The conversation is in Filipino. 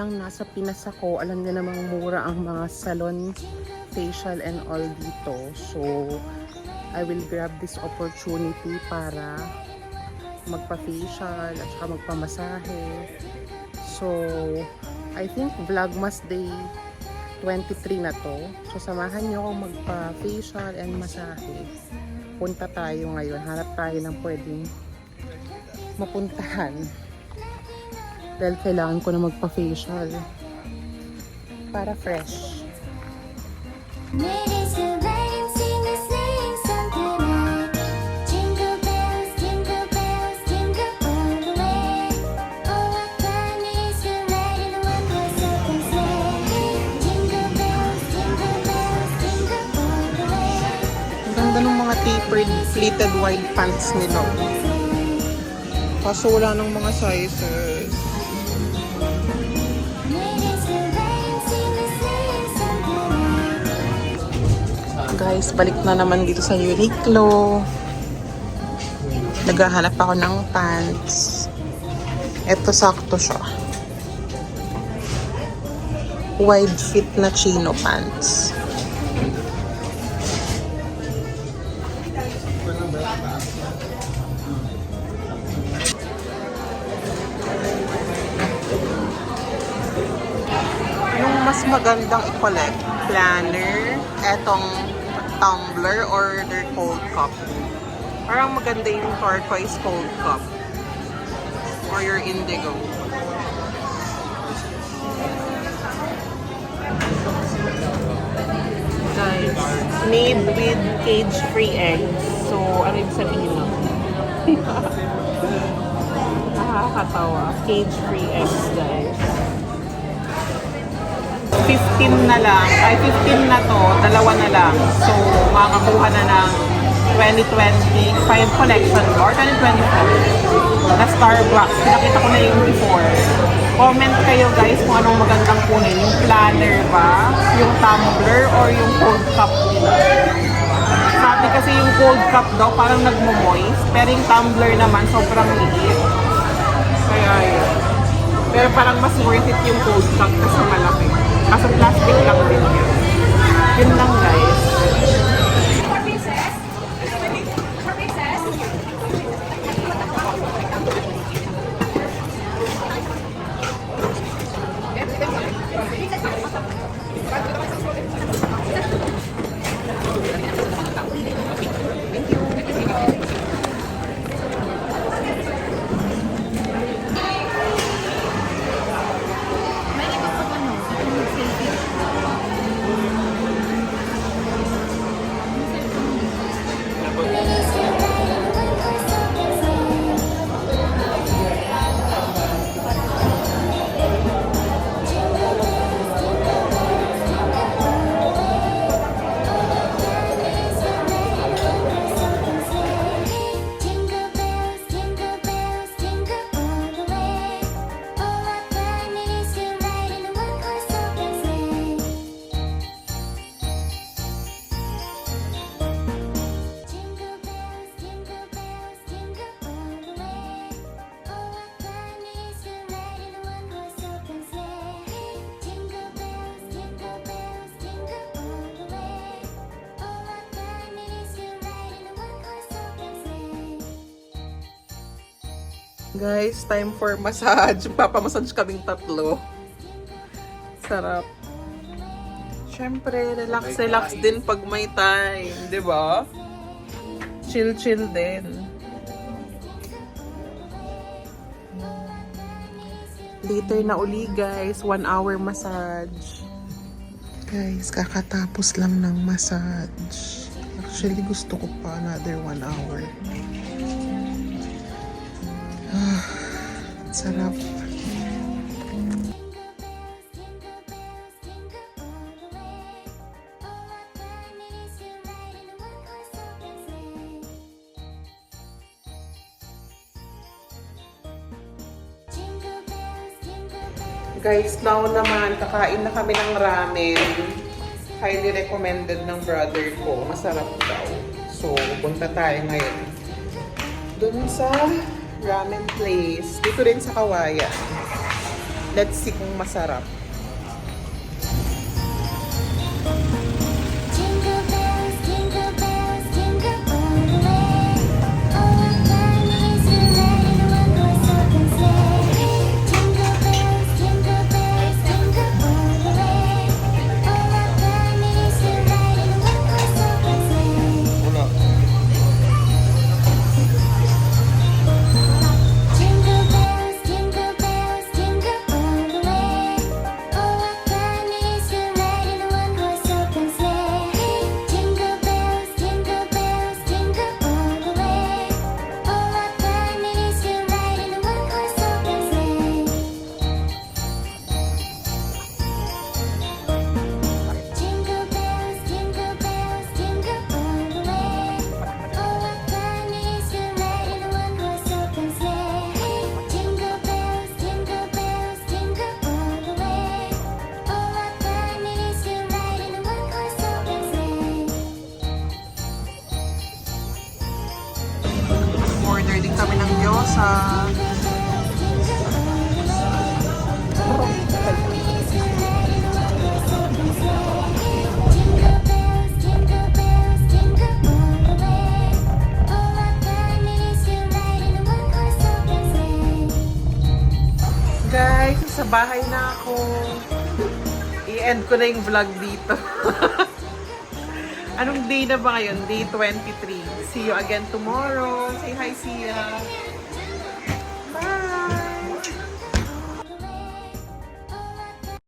lang nasa Pinas ako, alam niyo namang mura ang mga salon, facial and all dito. So, I will grab this opportunity para magpa-facial at saka magpamasahe. So, I think Vlogmas Day 23 na to. So, samahan niyo akong magpa-facial and masahe. Punta tayo ngayon. Hanap tayo ng pwedeng mapuntahan. Dahil kailangan ko na magpa-facial para fresh. Ang ganda ng mga tapered pleated wide pants nila. Kaso wala ng mga sizes. Guys, balik na naman dito sa Uniqlo. Naghahanap ako ng pants. Ito, sakto siya. Wide fit na chino pants. Yung mas magandang i-collect, planner, etong tumbler or their cold cup. Parang maganda yung turquoise cold cup or your indigo. Guys, made with cage-free eggs. So, ano yung sabihin mo? Nakakatawa. Cage-free eggs, guys. 15 na lang. Ay, 15 na to. Dalawa na lang. So, makakakuha na ng 2025 collection or 2024 na Starbucks. Pinakita ko na yung before. Comment kayo guys kung anong magandang kunin. Yung planner ba? Yung tumbler? Or yung cold cup nila? Sabi kasi yung cold cup daw parang nagmo-moist. Pero yung tumbler naman sobrang liit. Kaya yun. Pero parang mas worth it yung cold cup kasi malaki. Kaso plastic lang din yun. Yun lang guys. Guys, time for massage. Papamassage kaming tatlo. Sarap. Siyempre, relax din pag may time. Diba? Chill din. Later na uli guys. 1 hour massage. Guys, kakatapos lang ng massage. Actually, gusto ko pa another 1 hour. Sarap. Guys, now naman, kakain na kami ng ramen. Highly recommended ng brother ko. Masarap daw. So, punta tayo ngayon dun sa ramen place. Dito rin sa Kawayan. Let's see kung masarap. Jingle bells, jingle bells, jingle all the way. Oh, what fun it is to ride in a one-horse open sleigh. Jingle bells, jingle bells, jingle all the way. Oh, what fun it is to ride in a one-horse open sleigh. Wala. Jingle bells, jingle bells, jingle all the way. Oh, what fun it is to ride in a one-horse open sleigh. Jingle bells, jingle bells, jingle all the way. Oh, what fun it is to ride in a one-horse open sleigh. Jingle bells, jingle bells, jingle all the way. Oh, what fun it is to ride in a one-horse open sleigh. Jingle bells, jingle bells, jingle all the way. Oh, what fun it is to ride in a one-horse open sleigh. Order din kami ng gyoza. Guys, sa bahay na ako. I-end ko na yung vlog dito. Anong day na ba ngayon? Day 23. See you again tomorrow. Say hi, Sia.